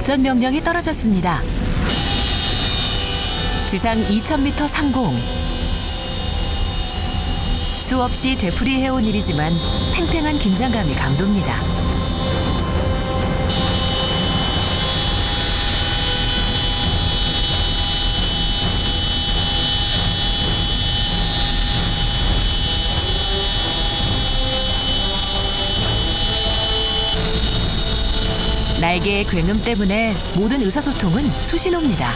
작전 명령이 떨어졌습니다. 지상 2000m 상공. 수없이 되풀이해온 일이지만 팽팽한 긴장감이 감돕니다. 날개의 굉음 때문에 모든 의사소통은 수신호입니다.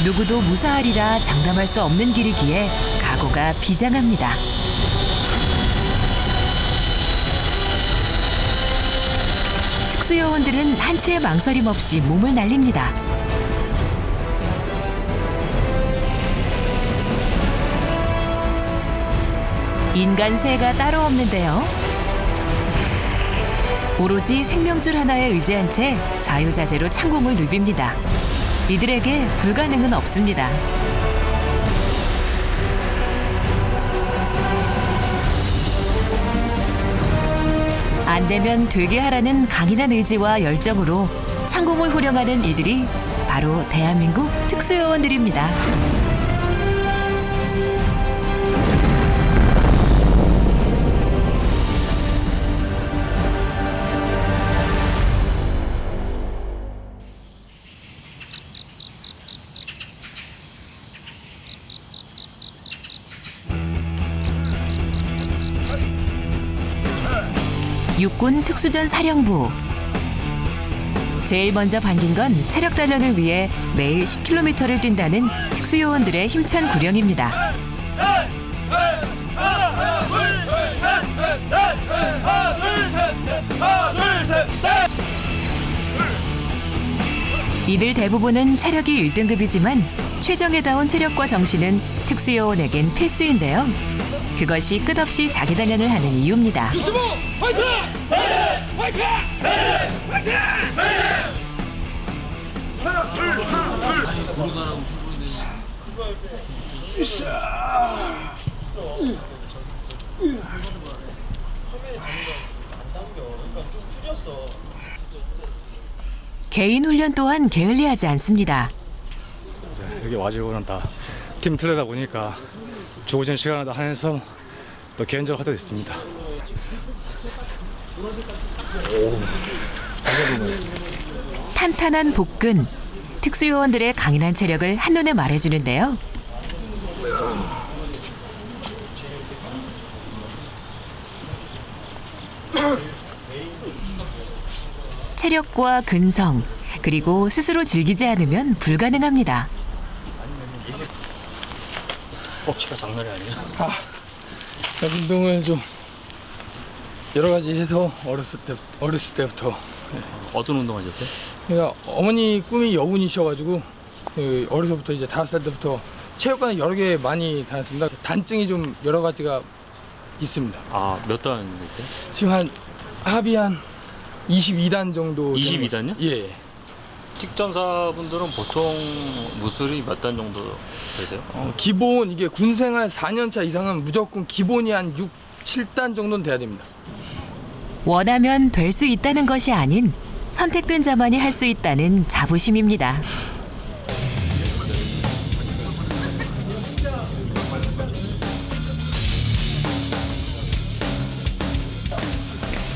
누구도 무사하리라 장담할 수 없는 길이기에 각오가 비장합니다. 특수요원들은 한치의 망설임 없이 몸을 날립니다. 인간세가 따로 없는데요. 오로지 생명줄 하나에 의지한 채 자유자재로 창공을 누빕니다. 이들에게 불가능은 없습니다. 안 되면 되게 하라는 강인한 의지와 열정으로 창공을 호령하는 이들이 바로 대한민국 특수요원들입니다. 육군 특수전 사령부. 제일 먼저 반긴 건 체력 단련을 위해 매일 10km를 뛴다는 특수요원들의 힘찬 구령입니다. 이들 대부분은 체력이 1등급이지만 최정예 다운 체력과 정신은 특수요원에겐 필수인데요. 그것이 끝없이 자기 단련을 하는 이유입니다. 유수부 화이팅! 화이팅! 화이팅! 하나, 둘, 하나, 개인 훈련 또한 게을리하지 않습니다. 여기 와지고는 다 팀 틀리다 보니까 주어진 시간을 다 한해서 또 개인적으로 하도 있습니다. 탄탄한 복근, 특수요원들의 강인한 체력을 한눈에 말해주는데요. 체력과 근성, 그리고 스스로 즐기지 않으면 불가능합니다. 뻑치가 장난이 아니야. 운동을 좀 여러 가지 해서 어렸을 때부터. 어떤 운동 하셨어요? 그러니까 어머니 꿈이 여군이셔가지고 어려서부터 이제 5살 때부터 체육관을 여러 개 많이 다녔습니다. 단증이 좀 여러 가지가 있습니다. 몇 단이세요? 지금 한 합의 한 22단 정도. 22단요? 예. 직전사분들은 보통 무술이 몇 단 정도 되세요? 기본 이게 군생활 4년차 이상은 무조건 기본이 한 6, 7단 정도는 돼야 됩니다. 원하면 될 수 있다는 것이 아닌 선택된 자만이 할 수 있다는 자부심입니다.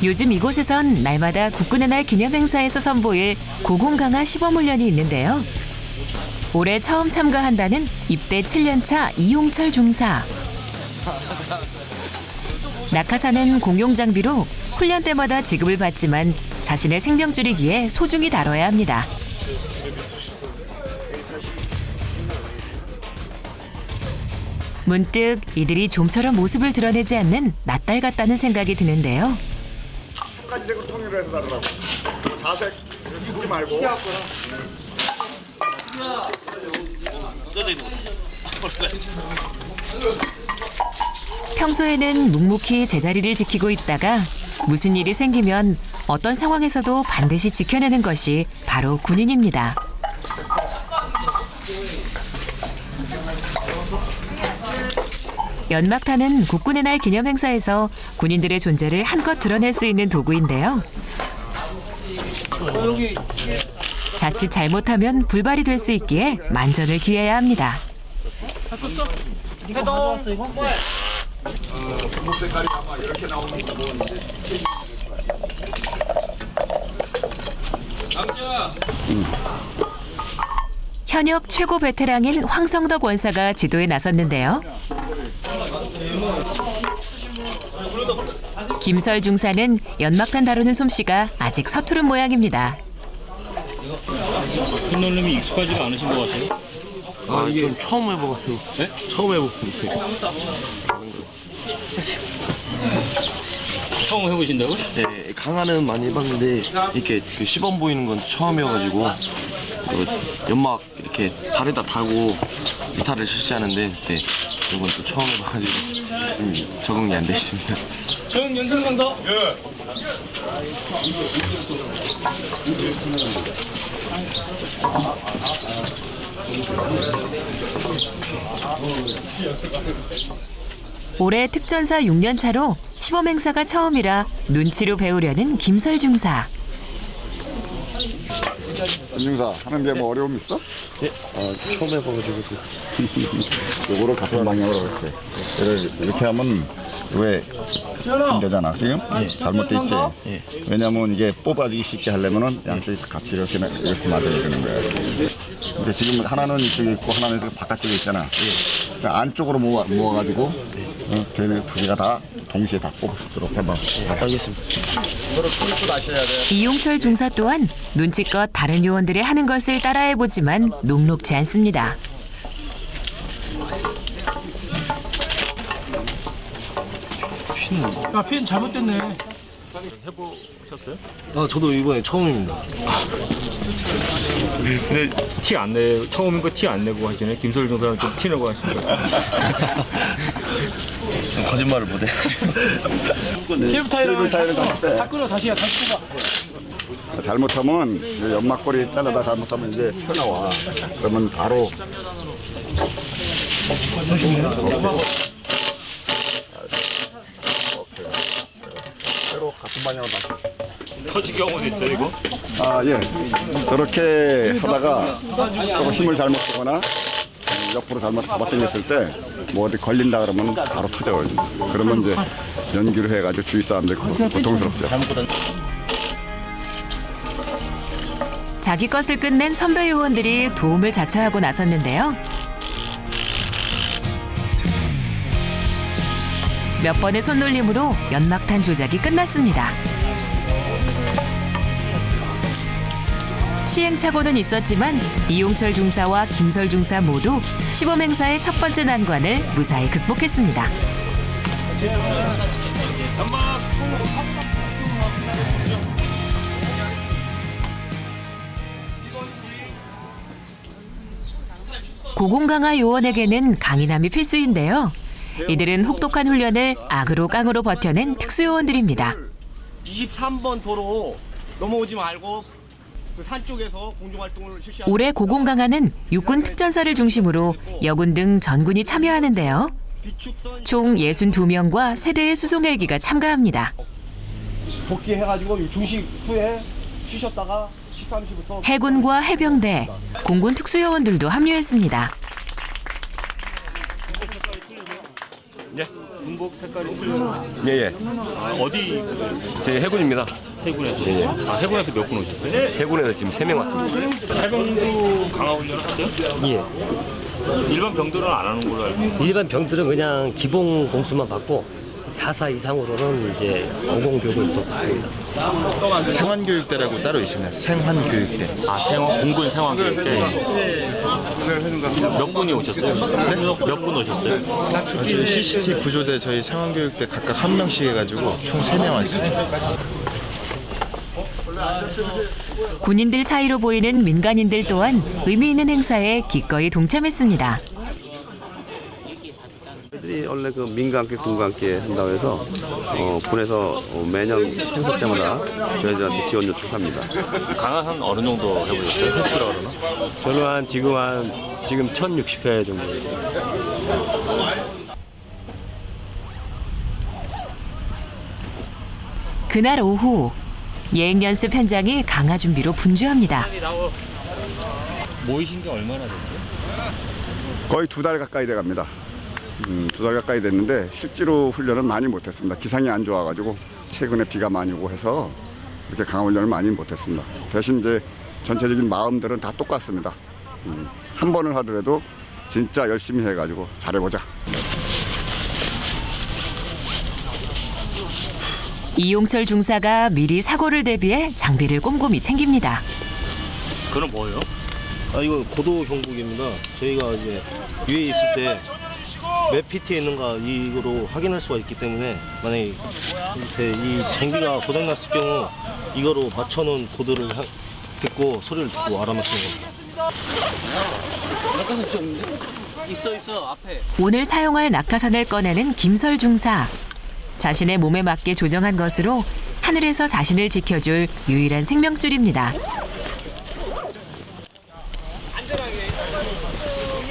요즘 이곳에선 날마다 국군의 날 기념행사에서 선보일 고공강화 시범훈련이 있는데요. 올해 처음 참가한다는 입대 7년차 이용철 중사. 낙하산은 공용장비로 훈련 때마다 지급을 받지만 자신의 생명줄이기에 소중히 다뤄야 합니다. 문득 이들이 좀처럼 모습을 드러내지 않는 낯달 같다는 생각이 드는데요. 가지색으로 통일을 해서 다르라고. 자색 잊지 말고. 평소에는 묵묵히 제자리를 지키고 있다가 무슨 일이 생기면 어떤 상황에서도 반드시 지켜내는 것이 바로 군인입니다. 연막탄은 국군의 날 기념 행사에서 군인들의 존재를 한껏 드러낼 수 있는 도구인데요. 자칫 잘못하면 불발이 될 수 있기에 만전을 기해야 합니다. 금목 색깔이 아마 이렇게 나오는 거 보는데. 현역 최고 베테랑인 황성덕 원사가 지도에 나섰는데요. 김설 중사는 연막탄 다루는 솜씨가 아직 서투른 모양입니다. 흰놀림이 익숙하지가 않으신 것 같아요. 아, 이게 처음 해보거든요. 네? 처음 해보거든요. 처음 해보신다고? 네, 강화는 많이 해봤는데 이렇게 그 시범 보이는 건 처음이어가지고 연막 이렇게 발에다 달고 이탈을 실시하는데 네, 이건 또 처음 해봐가지고 좀 적응이 안 돼 있습니다. 정 연승 강사. 올해 특전사 6년 차로 시범 행사가 처음이라 눈치로 배우려는 김설 중사. 김중사 하는 게 뭐 어려움 있어? 네, 처음 해봐가지고 요거를 같은 방향으로 이렇게 하면 왜 안 되잖아 지금? 잘못돼 있지? 왜냐면 이게 뽑아지기 쉽게 하려면은 양쪽이 같이 이렇게 맞아야 되는 거야. 근데 지금 하나는 이쪽에 있고 하나는 바깥쪽에 있잖아. 그러니까 안쪽으로 모아가지고 걔네 두 개가 다 동시에 다 뽑을 수 있도록 해봐. 알겠습니다. 이용철 중사 또한 눈치껏 다른 요원들이 하는 것을 따라해보지만 녹록지 않습니다. 아, 핀 잘못됐네. 아, 저도 이번에 처음입니다. 근데 티 안 내. 처음인 거 티 안 내고 하시네. 김설 중사는 좀 티 내고 하시니까. 거짓말을 못해가지고. 케이블 타이를 다 끊어 다시 뽑아. 잘못하면 연막고리 잘라다 잘못하면 이게 튀어나와. 그러면 바로 새로 같은 방향으로 다. 터질 경우도 있어요 이거? 아, 예. 저렇게 하다가 조금 힘을 잘못 주거나 옆으로 잘못 잡아당겼을 때 뭐 어디 걸린다 그러면 바로 터져요. 그러면 이제 연기를 해가지고 주위 사람들 고통스럽죠. 자기 것을 끝낸 선배 요원들이 도움을 자처하고 나섰는데요. 몇 번의 손놀림으로 연막탄 조작이 끝났습니다. 시행착오는 있었지만 이용철 중사와 김설 중사 모두 시범 행사의 첫 번째 난관을 무사히 극복했습니다. 고공강화 요원에게는 강인함이 필수인데요. 이들은 혹독한 훈련을 악으로 깡으로 버텨낸 특수요원들입니다. 23번 도로 넘어오지 말고 그 산 쪽에서 공중활동을 실시하는 올해 고공강화는 육군 특전사를 중심으로 여군 등 전군이 참여하는데요. 비축선 총 62명과 세대의 수송 헬기가 참가합니다. 복귀해가지고 중식 후에 쉬셨다가 13시부터 해군과 해병대, 공군 특수요원들도 합류했습니다. 네. 군복 색깔이 틀려요. 예예. 아, 어디 저희 해군입니다. 해군에서? 예. 아, 해군에서 몇 분 오셨어요? 해군에서 지금 3명 왔습니다. 해병도 강화 훈련을 하세요? 예. 일반 병들은 안 하는 걸로 알고 있는데. 일반 병들은 그냥 기본 공수만 받고 4사 이상으로는 이제 공공교육을 또 받습니다. 생환교육대라고 따로 있습니다. 생환교육대. 아, 공군 생활교육대. 몇 분이 오셨어요? 네? 몇 분 오셨어요? 저희 CCT 구조대 저희 생환교육대 각각 한 명씩 해가지고 총 3명 왔습니다. 군인들 사이로 보이는 민간인들 또한 의미 있는 행사에 기꺼이 동참했습니다. 저희들이 원래 그 민과 함께 군과 함께 한다고 해서 군에서 매년 행사 때마다 저희들한테 지원 요청합니다. 강화 한 어느 정도 해보셨어요? 횟수라 그러나? 저는 지금 1,060회 정도. 그날 오후 예행 연습 현장이 강화 준비로 분주합니다. 모이신 게 얼마나 됐어요? 거의 2달 가까이 돼갑니다. 2달 가까이 됐는데 실제로 훈련은 많이 못했습니다. 기상이 안 좋아가지고 최근에 비가 많이 오고 해서 이렇게 강화 훈련을 많이 못했습니다. 대신 이제 전체적인 마음들은 다 똑같습니다. 한 번을 하더라도 진짜 열심히 해가지고 잘해보자. 이용철 중사가 미리 사고를 대비해 장비를 꼼꼼히 챙깁니다. 그건 뭐예요? 이건 고도 경보기입니다. 저희가 이제 위에 있을 때 몇 피트에 있는가 이거로 확인할 수가 있기 때문에 만약에 이렇게 이 장비가 고장났을 경우 이거로 맞춰놓은 고도를 듣고 소리를 듣고 알아맞히는 겁니다. 있어 앞에. 오늘 사용할 낙하산을 꺼내는 김설 중사. 자신의 몸에 맞게 조정한 것으로 하늘에서 자신을 지켜줄 유일한 생명줄입니다.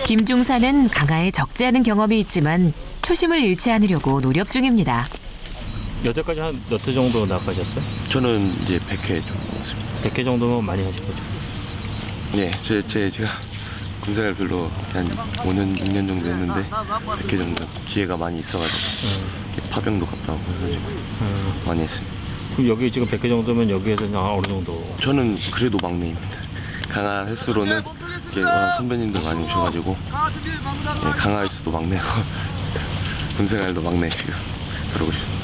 김 중사는 강하에 적지 않은 경험이 있지만 초심을 잃지 않으려고 노력 중입니다. 여태까지 한 몇 회 정도 나가셨어요? 저는 이제 100회 좀 넘었습니다. 100회 정도면 많이 하신 거죠? 예, 제가 군생활 별로 한 5년, 6년 정도 했는데 100회 정도 기회가 많이 있어가지고 파병도 갔다 오고 해가지고 많이 했습니다. 그럼 여기 지금 100회 정도면 여기에서는 어느 정도? 저는 그래도 막내입니다. 강한 횟수로는 이렇게 워낙 선배님들 많이 오셔가지고 예, 강한 횟수도 막내고 군생활도 막내 지금 그러고 있습니다.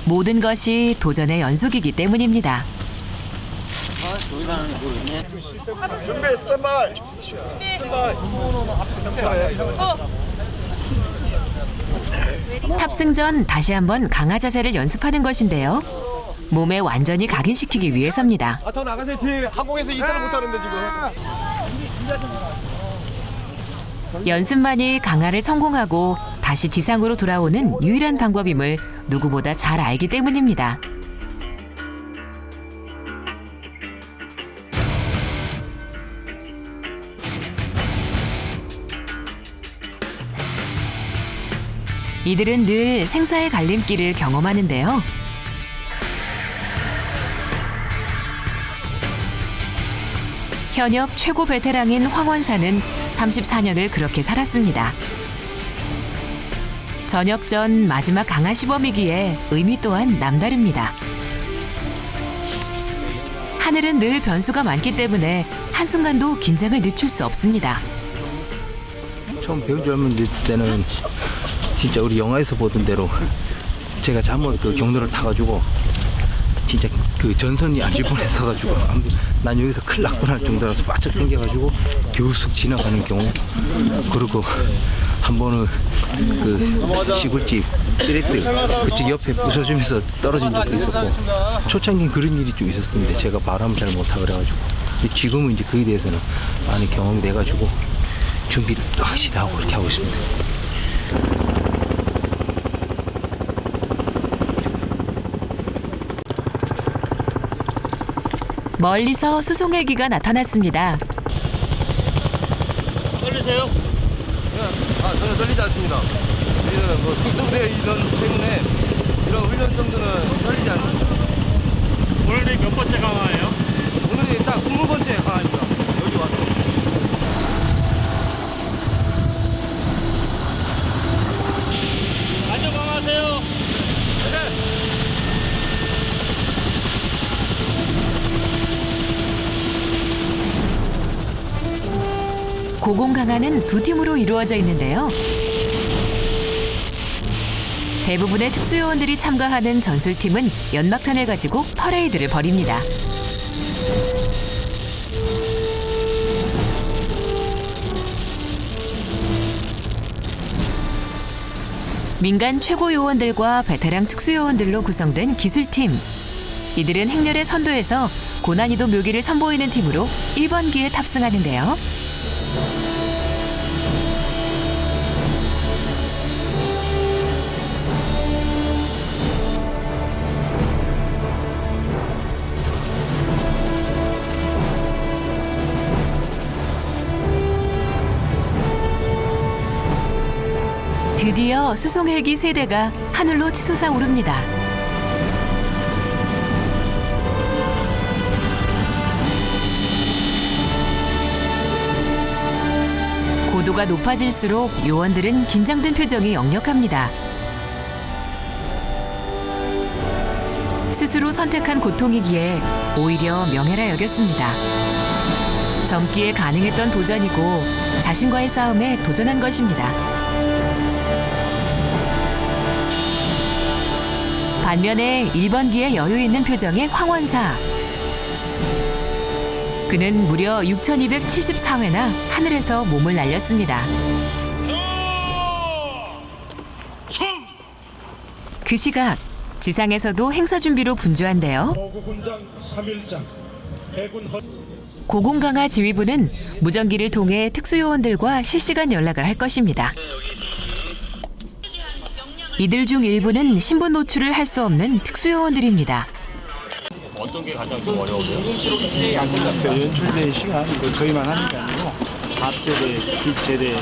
모든 것이 도전의 연속이기 때문입니다. 준비 스탠바이. 탑승 전 다시 한번 강화 자세를 연습하는 것인데요. 몸에 완전히 각인시키기 위해서입니다. 더 나가세요. 뒤에 항공에서 이탈을 못하는데 지금. 연습만이 강화를 성공하고 다시 지상으로 돌아오는 유일한 방법임을 누구보다 잘 알기 때문입니다. 이들은 늘 생사의 갈림길을 경험하는데요. 현역 최고 베테랑인 황원사는 34년을 그렇게 살았습니다. 전역 전 마지막 강화 시범이기에 의미 또한 남다릅니다. 하늘은 늘 변수가 많기 때문에 한순간도 긴장을 늦출 수 없습니다. 처음 배운 줄 알면 늦을 때는 진짜 우리 영화에서 보던 대로 제가 잘못 그 경로를 타가지고 진짜 그 전선이 안 질 뻔했어가지고 난 여기서 큰일 났구나 할 정도라서 바짝 당겨가지고 겨우 쑥 지나가는 경우, 그리고 한 번은 그 시골집 쓰레들 그쪽 옆에 부서지면서 떨어진 적도 있었고, 초창기 그런 일이 좀 있었는데 제가 바람을 잘 못하고 그래가지고, 근데 지금은 이제 그에 대해서는 많이 경험이 돼가지고 준비를 또 확실히 하고 그렇게 하고 있습니다. 멀리서 수송 헬기가 나타났습니다. 떨리세요? 전혀 떨리지 않습니다. 우리는 뭐 특성대 이런 때문에 이런 훈련 정도는 떨리지 않습니다. 오늘이 몇 번째 강화예요? 오늘이 딱 20번째 강화입니다. 여기 와서. 안전 강화하세요. 고공 강화는 두 팀으로 이루어져 있는데요. 대부분의 특수요원들이 참가하는 전술팀은 연막탄을 가지고 퍼레이드를 벌입니다. 민간 최고 요원들과 베테랑 특수요원들로 구성된 기술팀. 이들은 행렬의 선도에서 고난이도 묘기를 선보이는 팀으로 1번기에 탑승하는데요. 드디어 드디어 수송 헬기 세대가 하늘로 치솟아 오릅니다. 고도가 높아질수록 요원들은 긴장된 표정이 역력합니다. 스스로 선택한 고통이기에 오히려 명예라 여겼습니다. 젊기에 가능했던 도전이고 자신과의 싸움에 도전한 것입니다. 반면에 1번기에 여유 있는 표정의 황원사. 그는 무려 6,274회나 하늘에서 몸을 날렸습니다. 그 시각 지상에서도 행사 준비로 분주한데요. 고공강화 지휘부는 무전기를 통해 특수요원들과 실시간 연락을 할 것입니다. 이들 중 일부는 신분 노출을 할 수 없는 특수요원들입니다. 어떤 게 가장 좀 어려우세요? 연출된 시간, 이거 저희만 하는 게 아니고 앞제대, 뒷제대,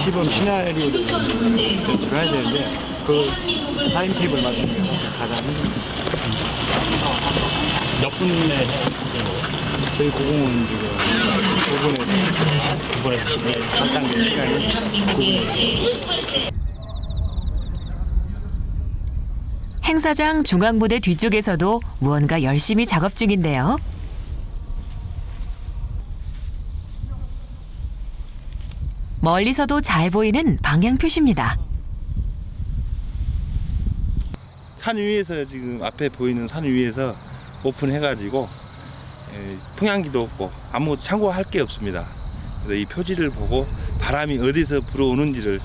시범 시나리오를 연출해야 되는데 그 타임테이블 맞추는 게 가장 힘듭니다. 몇 분에 저희 고공은 지금 9분에서 10분. 9분에서 10분? 한 단계 시간이 9분에서 10분. 행사장 중앙부대 뒤쪽에서도 무언가 열심히 작업 중인데요. 멀리서도 잘 보이는 방향 표시입니다. 산 위에서 지금 앞에 보이는 산 위에서 오픈해가지고 풍향기도 없고 아무것도 참고할 게 없습니다. 그래서 이 표지를 보고 바람이 어디서 불어오는지를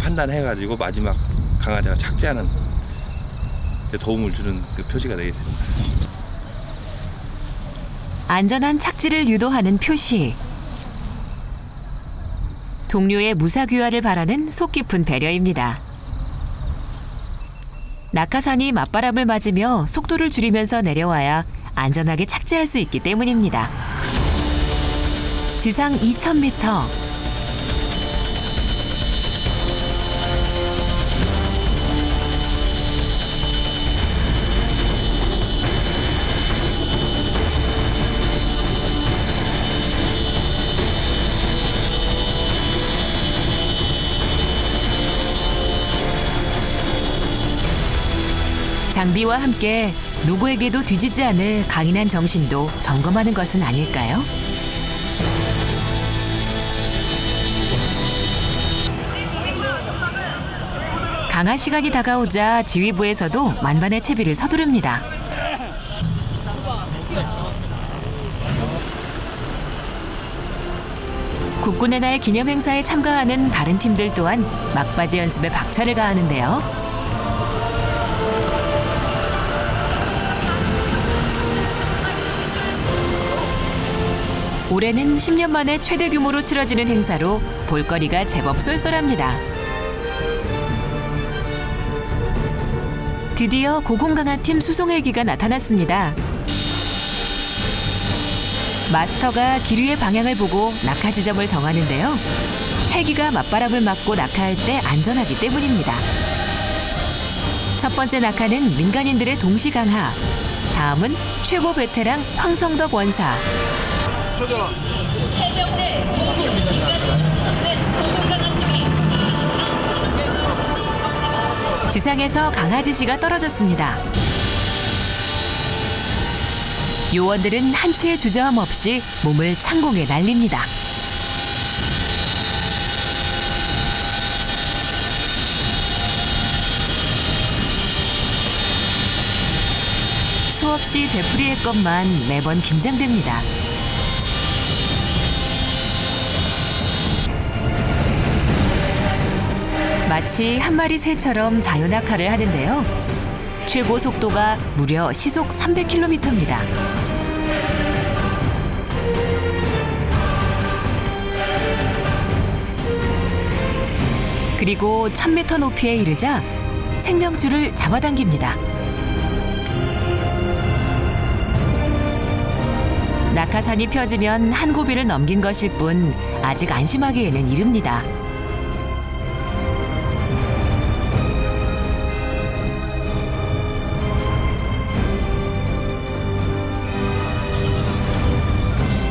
판단해가지고 마지막 강화제가 착지하는 도움을 주는 그 표시가 되겠습니다. 안전한 착지를 유도하는 표시. 동료의 무사귀화를 바라는 속 깊은 배려입니다. 낙하산이 맞바람을 맞으며 속도를 줄이면서 내려와야 안전하게 착지할 수 있기 때문입니다. 지상 2,000m. 장비와 함께 누구에게도 뒤지지 않을 강인한 정신도 점검하는 것은 아닐까요? 강화 시간이 다가오자 지휘부에서도 만반의 채비를 서두릅니다. 국군의 날 기념 행사에 참가하는 다른 팀들 또한 막바지 연습에 박차를 가하는데요. 올해는 10년 만에 최대 규모로 치러지는 행사로 볼거리가 제법 쏠쏠합니다. 드디어 고공강화팀 수송 헬기가 나타났습니다. 마스터가 기류의 방향을 보고 낙하 지점을 정하는데요. 헬기가 맞바람을 맞고 낙하할 때 안전하기 때문입니다. 첫 번째 낙하는 민간인들의 동시 강하. 다음은 최고 베테랑 황성덕 원사. 지상에서 강화 지시가 떨어졌습니다. 요원들은 한치의 주저함 없이 몸을 창공에 날립니다. 수없이 되풀이했건만 매번 긴장됩니다. 마치 한 마리 새처럼 자유낙하를 하는데요. 최고 속도가 무려 시속 300km입니다. 그리고 1000m 높이에 이르자 생명줄을 잡아당깁니다. 낙하산이 펴지면 한 고비를 넘긴 것일 뿐 아직 안심하기에는 이릅니다.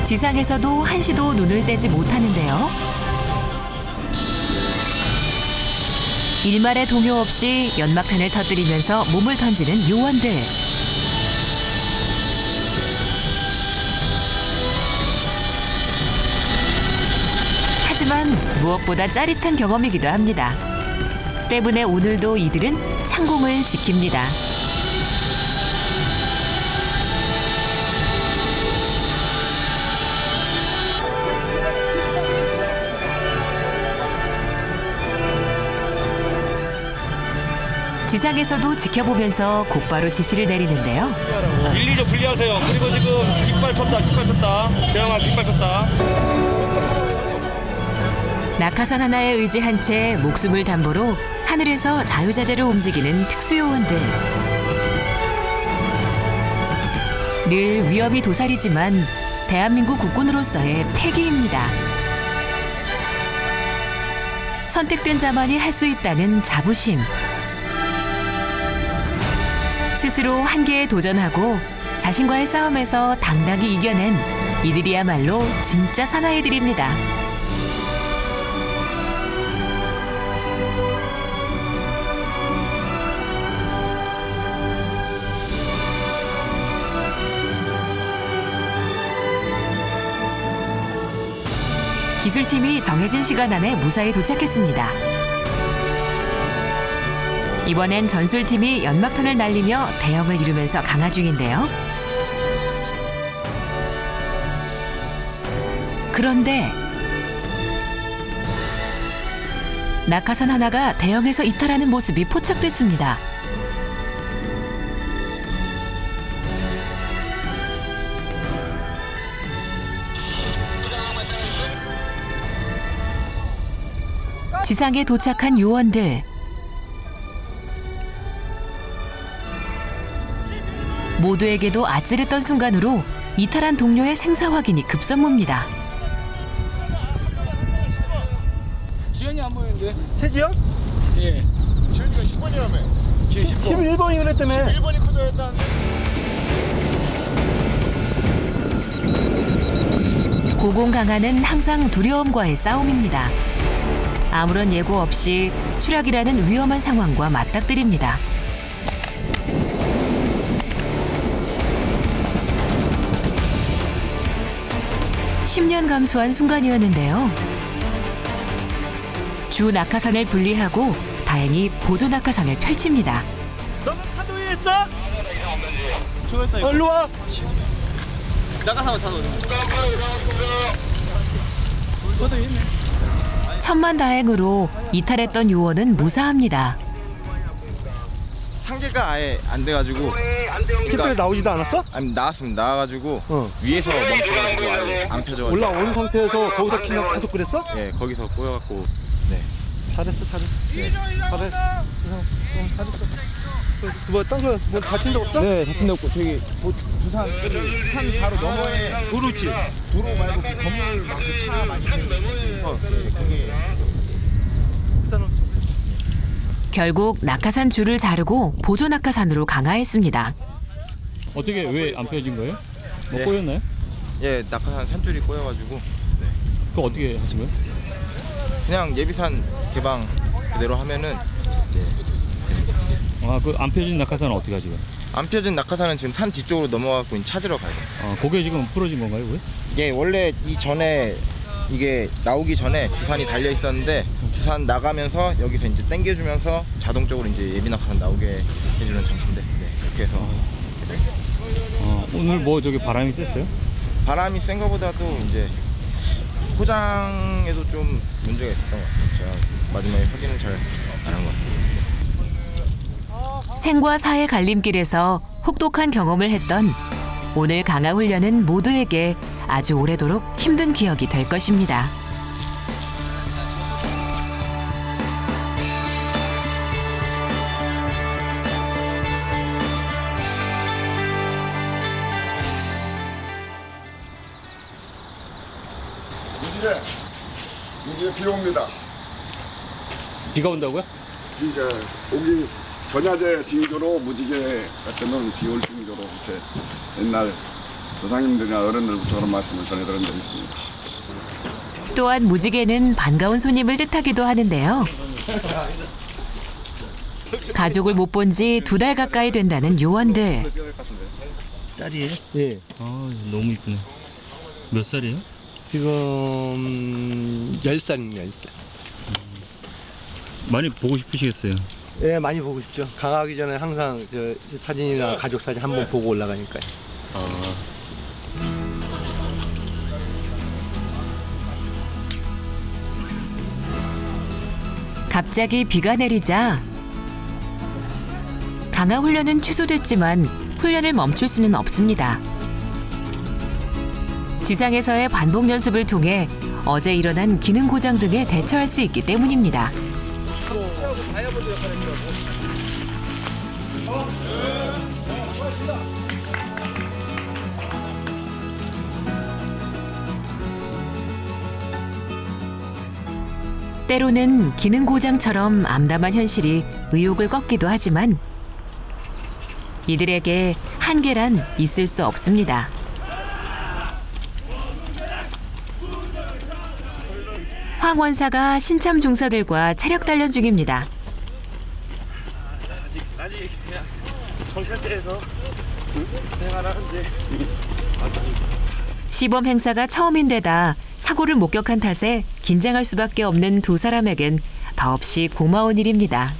지상에서도 한시도 눈을 떼지 못하는데요. 일말의 동요 없이 연막탄을 터뜨리면서 몸을 던지는 요원들. 하지만 무엇보다 짜릿한 경험이기도 합니다. 때문에 오늘도 이들은 창공을 지킵니다. 지상에서도 지켜보면서 곧바로 지시를 내리는데요. 1, 2조 분리하세요. 그리고 지금 깃발 폈다. 대형아 깃발 폈다. 낙하산 하나에 의지한 채 목숨을 담보로 하늘에서 자유자재로 움직이는 특수요원들. 늘 위험이 도사리지만 대한민국 국군으로서의 패기입니다. 선택된 자만이 할 수 있다는 자부심. 스스로 한계에 도전하고 자신과의 싸움에서 당당히 이겨낸 이들이야말로 진짜 사나이들입니다. 기술팀이 정해진 시간 안에 무사히 도착했습니다. 이번엔 전술팀이 연막탄을 날리며 대형을 이루면서 강화 중인데요. 그런데 낙하산 하나가 대형에서 이탈하는 모습이 포착됐습니다. 지상에 도착한 요원들. 모두에게도 아찔했던 순간으로 이탈한 동료의 생사 확인이 급선무입니다. 지연이 안 보이는데. 세지요? 예. 지연이가 10번이라며. 11번이 그랬다며. 11번이 커져야 했다는데. 고공강화는 항상 두려움과의 싸움입니다. 아무런 예고 없이 추락이라는 위험한 상황과 맞닥뜨립니다. (10년) 감수한 순간이었는데요. 주 낙하산을 분리하고 다행히 보조 낙하산을 펼칩니다. 너는 파도 위에 있어? 일로 와. 나가서 타도. 천만다행으로 이탈했던 요원은 무사합니다. 한계가 아예 안 돼가지고 깃발이 나오지도 않았어? 아니 나왔습니다. 나와가지고 위에서 멈춰가지고 아예 안 펴져가지고 올라온 상태에서 거기서 그냥 계속 그랬어? 예 거기서 꼬여갖고 네 잘했어. 네. 잘했어. 뭐딴거 뭐 다친 데 없어? 네 다친 데 없고 저기 부산 산 바로 너머에 도로지. 도로 말고 건물 막 차 많이 세우고 그게 결국 낙하산 줄을 자르고 보조 낙하산으로 강화했습니다. 어떻게 왜 안 펴진 거예요? 뭐 네. 꼬였나요? 예 낙하산 산줄이 꼬여가지고 네. 그거 어떻게 하신 거예요? 그냥 예비산 개방 그대로 하면은 아, 그 안 펴진 낙하산은 어떻게 하지? 안 펴진 낙하산은 지금 산 뒤쪽으로 넘어가고 찾으러 가요. 그게 지금 부러진 건가요, 왜? 이게 원래 이전에 이게 나오기 전에 주산이 달려 있었는데 주산 나가면서 여기서 이제 당겨주면서 자동적으로 이제 예비 낙하산 나오게 해주는 장치인데 네, 이렇게 해서 오늘 뭐 저기 바람이 셌어요? 바람이 센 거보다도 이제 포장에도 좀 문제가 있었던 것 같아요. 제가 마지막에 확인을 잘 안 한 것 같습니다. 생과 사의 갈림길에서 혹독한 경험을 했던 오늘 강화 훈련은 모두에게 아주 오래도록 힘든 기억이 될 것입니다. 이제 비 옵니다. 비가 온다고요? 이제 오기 전야제 징조로 무지개 같은 비 올 징조로 이렇게 옛날 조상님들이나 어른들부터 그런 말씀을 전해드린 적이 있습니다. 또한 무지개는 반가운 손님을 뜻하기도 하는데요. 가족을 못 본 지 2달 가까이 된다는 요원들. 딸이에요? 예. 아, 너무 이쁘네. 몇 살이에요? 지금 10살입니다. 10살. 많이 보고 싶으시겠어요. 예, 많이 보고 싶죠. 강하기 전에 항상 저 사진이나 가족 사진 한번 보고 올라가니까요. 갑자기 비가 내리자 강화 훈련은 취소됐지만 훈련을 멈출 수는 없습니다. 지상에서의 반복 연습을 통해 어제 일어난 기능 고장 등에 대처할 수 있기 때문입니다. 때로는 기능 고장처럼 암담한 현실이 의욕을 꺾기도 하지만 이들에게 한계란 있을 수 없습니다. 황 원사가 신참 중사들과 체력 단련 중입니다. 아직 그냥 정찰대에서 생활하는데 시범 행사가 처음인데다 사고를 목격한 탓에 긴장할 수밖에 없는 두 사람에겐 더없이 고마운 일입니다.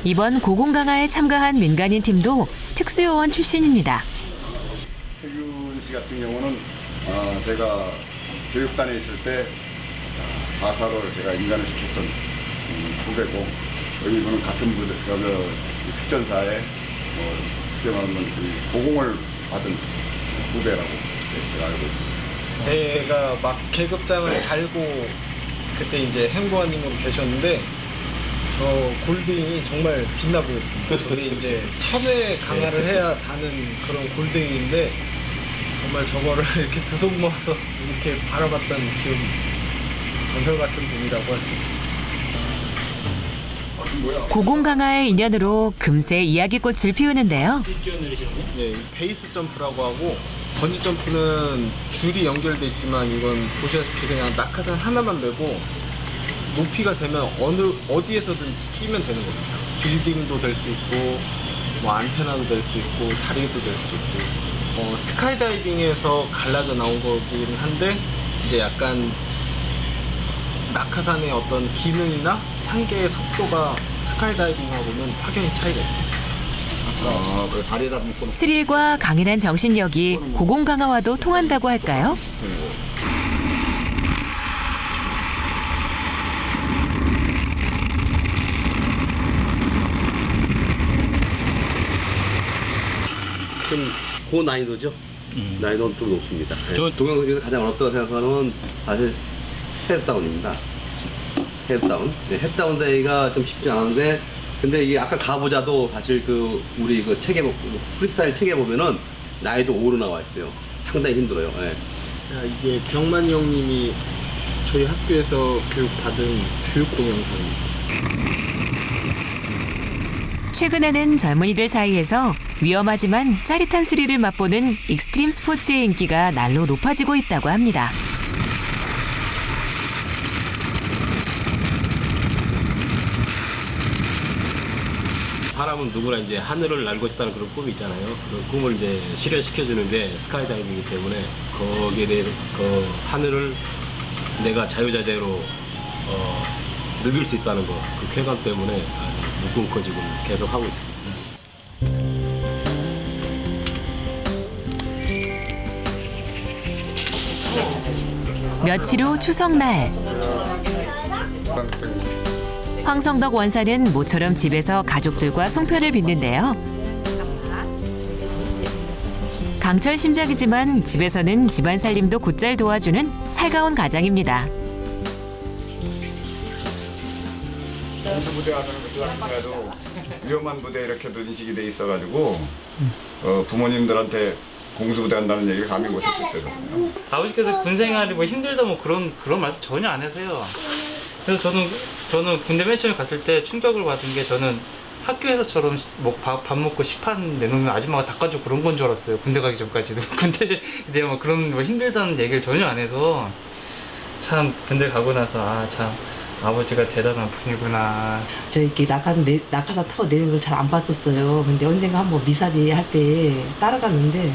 이번 고공강화에 참가한 민간인 팀도 특수요원 출신입니다. 혜균 씨 같은 경우는 제가 교육단에 있을 때 바사로를 제가 인간을 시켰던 후배고, 이분은 같은 부대, 특전사에 쉽게 말하면 고공을 받은 후배라고 제가 알고 있습니다. 제가 막 계급장을 달고 그때 이제 행보관님으로 계셨는데 저 골드윙이 정말 빛나 보였습니다. 저게 이제 처음에 강화를 해야 다는 그런 골드윙인데 정말 저거를 이렇게 두 손 모아서 이렇게 바라봤던 기억이 있습니다. 전설 같은 분이라고 할 수 있습니다. 고공강화의 인연으로 금세 이야기꽃을 피우는데요. 예, 베이스 점프라고 하고 번지 점프는 줄이 연결돼 있지만 이건 보시다시피 그냥 낙하산 하나만 메고 높이가 되면 어디에서든 뛰면 되는 겁니다. 빌딩도 될 수 있고 뭐 안테나도 될 수 있고 다리도 될 수 있고 스카이다이빙에서 갈라져 나온 거긴 한데 이제 약간 낙하산의 어떤 기능이나 상계의 속도가 스카이다이빙하고는 확연히 차이가 있습니다. 스릴과 강인한 정신력이 고공강화와도 통한다고 할까요? 좀 고난이도죠. 난이도는 좀 높습니다. 동영상 중에서 가장 어렵다고 생각하는 건 사실 헤드다운입니다. 헤드다운. 네, 헤드다운 대회가 좀 쉽지 않은데, 근데 이게 아까 가보자도 사실 우리 책에 프리스타일 책에 보면은 난이도 5로 나와 있어요. 상당히 힘들어요. 네. 자, 이게 병만이 형님이 저희 학교에서 교육받은 교육 동영상입니다. 최근에는 젊은이들 사이에서 위험하지만 짜릿한 스릴을 맛보는 익스트림 스포츠의 인기가 날로 높아지고 있다고 합니다. 사람은 누구나 이제 하늘을 날고 싶다는 그런 꿈이 있잖아요. 그런 꿈을 이제 실현시켜주는 게 스카이다이빙이기 때문에 거기에 대해 그 하늘을 내가 자유자재로 누빌 수 있다는 거, 그 쾌감 때문에 묶음코 지금 계속 하고 있습니다. 며칠 후 추석날. 황성덕 원사는 모처럼 집에서 가족들과 송편을 빚는데요. 강철 심작이지만 집에서는 집안 살림도 곧잘 도와주는 살가운 가장입니다. 부대 가서는 그때도 위험한 부대 이렇게도 인식이 돼 있어가지고 부모님들한테 공수부대 한다는 얘기를 감히 못했을 때도. 아버지께서 군 생활이 뭐 힘들다 뭐 그런 말씀 전혀 안 하세요. 그래서 저는 군대 맨 처음에 갔을 때 충격을 받은 게 저는 학교에서처럼 뭐 밥 먹고 식판 내놓으면 아줌마가 닦아주고 그런 건 줄 알았어요. 군대 가기 전까지도. 군대에 대해 뭐 그런 뭐 힘들다는 얘기를 전혀 안 해서 참 군대 가고 나서 참 아버지가 대단한 분이구나. 저 이렇게 낙하산 타고 내리는 걸 잘 안 봤었어요. 근데 언젠가 한번 미사리 할 때 따라갔는데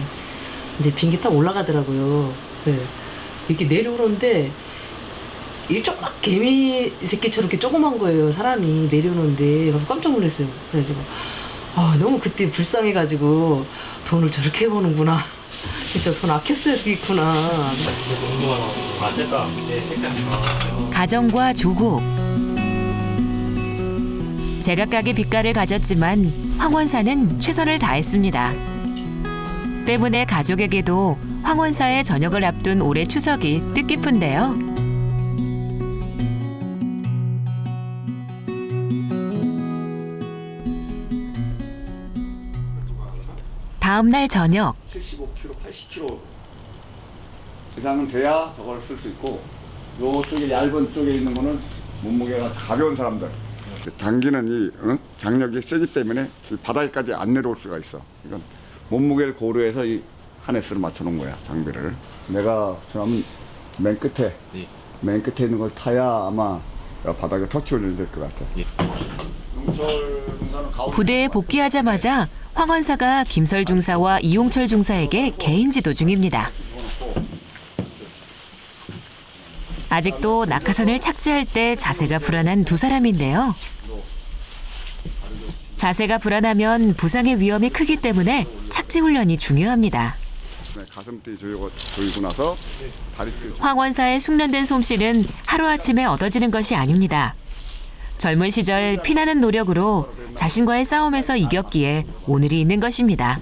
이제 비행기 타고 올라가더라고요. 네. 이렇게 내려오는데 이게 조그맣 개미 새끼처럼 이렇게 조그만 거예요. 사람이 내려오는데 그래서 깜짝 놀랐어요. 그래가지고 너무 그때 불쌍해가지고 돈을 저렇게 버는구나. 진짜 돈 아껴 써야겠구나. 가정과 조국. 제각각의 빛깔을 가졌지만 황원사는 최선을 다했습니다. 때문에 가족에게도 황원사의 저녁을 앞둔 올해 추석이 뜻깊은데요. 다음 날 저녁. 75kg, 80kg 이상은 돼야 저걸 쓸 수 있고 요쪽에 얇은 쪽에 있는 거는 몸무게가 가벼운 사람들. 당기는 이 장력이 세기 때문에 이 바닥까지 안 내려올 수가 있어. 이건 몸무게를 고려해서 이 하네스를 맞춰놓은 거야, 장비를. 내가 그럼 맨 끝에 있는 걸 타야 아마 바닥에 터치 올리면 될 것 같아. 부대에 복귀하자마자 황원사가 김설 중사와 이용철 중사에게 개인 지도 중입니다. 아직도 낙하산을 착지할 때 자세가 불안한 두 사람인데요. 자세가 불안하면 부상의 위험이 크기 때문에 착지 훈련이 중요합니다. 가슴띠 조이고 나서 다리 황원사의 숙련된 솜씨는 하루아침에 얻어지는 것이 아닙니다. 젊은 시절 피나는 노력으로 자신과의 싸움에서 이겼기에 오늘이 있는 것입니다.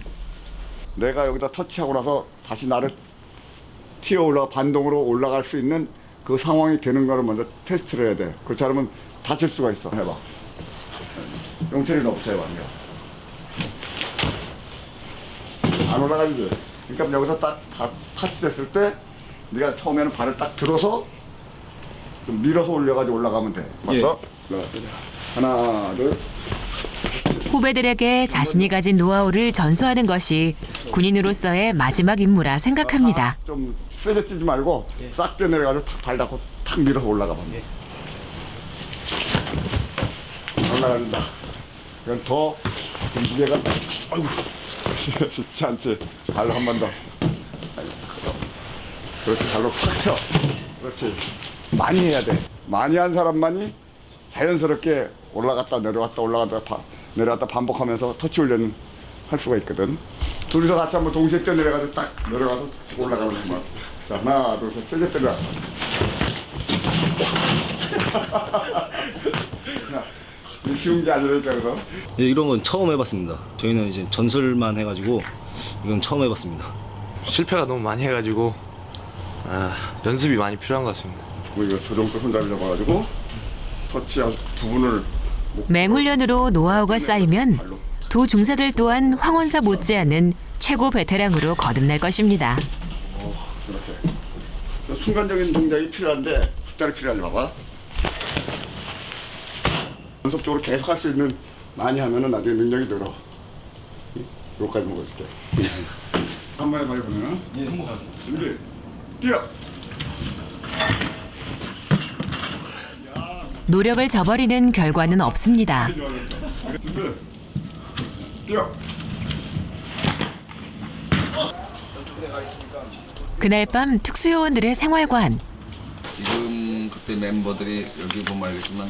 내가 여기다 터치하고 나서 다시 나를 튀어 올라가 반동으로 올라갈 수 있는 그 상황이 되는 거를 먼저 테스트를 해야 돼. 그렇지 않으면 다칠 수가 있어. 해봐. 용철이 너부터 해봐. 안 올라가지. 그러니까 여기서 딱 타치됐을 때 네가 처음에는 발을 딱 들어서 좀 밀어서 올려가지고 올라가면 돼. 맞어? 하나, 둘. 후배들에게 자신이 가진 노하우를 전수하는 것이 군인으로서의 마지막 임무라 생각합니다. 좀 세게 뛰지 말고 싹 뛰어내려가지고 탁 발 닫고 탁 밀어서 올라가봐. 올라간다. 그럼 더 무게가 쉽지 않지. 발로 한 번 더. 그렇지, 발로 팍 쳐. 그렇지. 많이 해야 돼. 많이 한 사람만이 자연스럽게 올라갔다 내려갔다 반복하면서 터치 훈련을 할 수가 있거든. 둘이서 같이 한번 동시에 뛰어내려가지고 딱 내려가서 올라가는 거야. 자, 하나, 둘, 셋, 세게 때려. 쉬운 게 아니니까 그래서. 이런 건 처음 해봤습니다. 저희는 이제 전술만 해가지고 이건 처음 해봤습니다. 실패가 너무 많이 해가지고 연습이 많이 필요한 것 같습니다. 이거 조정도 손잡이 잡아가지고 터치한 부분을 맹훈련으로 노하우가 쌓이면 두 중사들 또한 황원사 못지않은 최고 베테랑으로 거듭날 것입니다. 그렇게. 순간적인 동작이 필요한데 숫자리 필요하지. 봐봐. 연속적으로 계속 할 수 있는 많이 하면은 나중에 능력이 늘어. 여기까지 먹어줄게. 한번 해봐 이번에는. 준비. 뛰어. 노력을 저버리는 결과는 없습니다. 준비. 뛰어. 그날 밤 특수요원들의 생활관. 지금 그때 멤버들이 여기 보면 알겠지만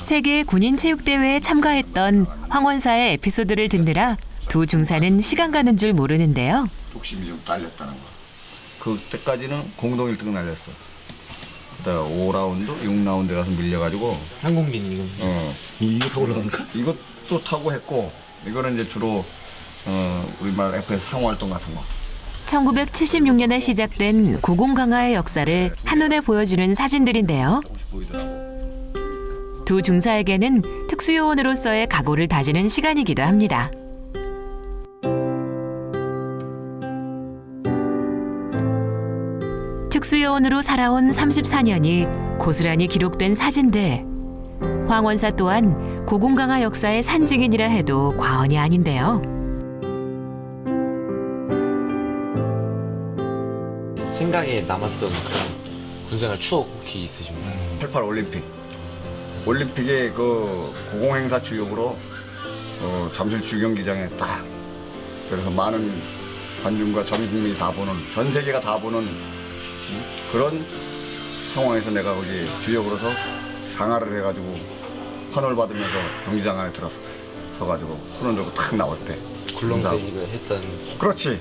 세계 군인 체육대회에 참가했던 황원사의 에피소드를 듣느라 두 중사는 시간 가는 줄 모르는데요. 독심이 좀 딸렸다는 거. 그때까지는 공동 1등 날렸어. 5라운드, 6라운드 가서 밀려가지고 항공빈 이거. 이거 타고 올라간가? 이것도 타고 했고 이거는 이제 주로 우리말 FS 상호활동 같은 거. 1976년에 시작된 고공강화의 역사를 한눈에 보여주는 사진들인데요. 두 중사에게는 특수요원으로서의 각오를 다지는 시간이기도 합니다. 특수요원으로 살아온 34년이 고스란히 기록된 사진들. 황원사 또한 고공강화 역사의 산증인이라 해도 과언이 아닌데요. 생각에 남았던 그런 군생활 추억 혹시 있으십니까? 88 올림픽. 올림픽의 그 고공행사 출력으로 잠실 주경기장에 딱 그래서 많은 관중과 전 국민이 다 보는 전 세계가 다 보는 그런 상황에서 내가 거기 주역으로서 강화를 해가지고 환호를 받으면서 경기장 안에 들어서 가지고 손을 들고 탁 나올 때 굴렁쇠를 했던 그렇지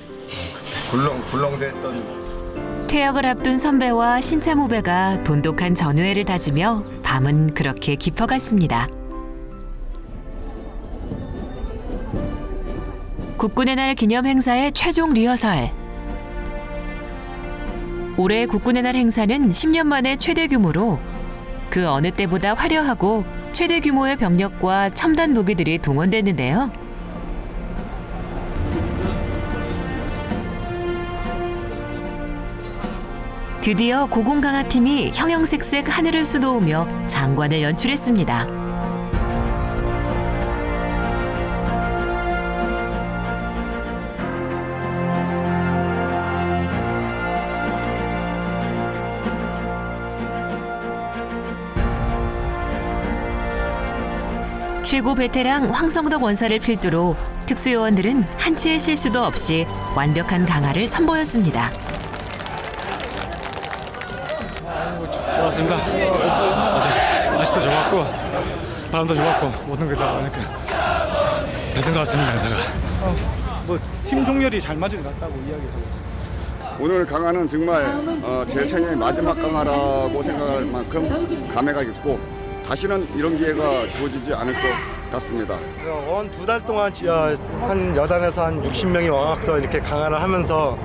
굴렁쇠 했던 퇴역을 앞둔 선배와 신참 후배가 돈독한 전우회를 다지며 밤은 그렇게 깊어갔습니다. 국군의 날 기념 행사의 최종 리허설. 올해 국군의 날 행사는 10년 만에 최대 규모로 그 어느 때보다 화려하고 최대 규모의 병력과 첨단 무기들이 동원됐는데요. 드디어 고공강화팀이 형형색색 하늘을 수놓으며 장관을 연출했습니다. 최고 베테랑 황성덕 원사를 필두로 특수요원들은 한치의 실수도 없이 완벽한 강화를 선보였습니다. 좋았습니다. 날씨도 좋았고 바람도 좋았고 모든 게 다 보니까 됐던 것 같습니다. 행사가 뭐 팀 종렬이 잘 맞은 것 같다고 이야기하고 오늘 강화는 정말 제 생애 마지막 강화라고 생각할 만큼 감회가 깊고 다시는 이런 기회가 주어지지 않을 것 같습니다. 원 2달 동안 한 여단에서 한 60명이 와서 이렇게 강화를 하면서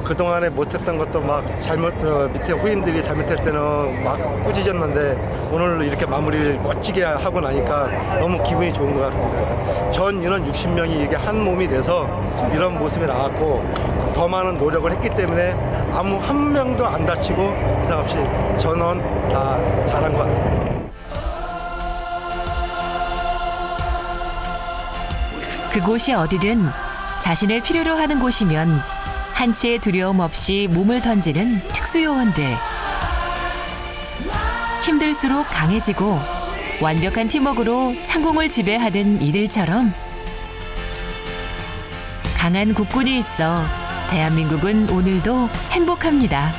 그동안에 못했던 것도 막 밑에 후임들이 잘못할 때는 막 꾸짖었는데 오늘 이렇게 마무리를 멋지게 하고 나니까 너무 기분이 좋은 것 같습니다. 그래서 전 인원 60명이 이게 한 몸이 돼서 이런 모습이 나왔고 더 많은 노력을 했기 때문에 아무 한 명도 안 다치고 이상 없이 전원 다 잘한 것 같습니다. 그곳이 어디든 자신을 필요로 하는 곳이면 한치의 두려움 없이 몸을 던지는 특수요원들. 힘들수록 강해지고 완벽한 팀워크로 창공을 지배하는 이들처럼 강한 국군이 있어 대한민국은 오늘도 행복합니다.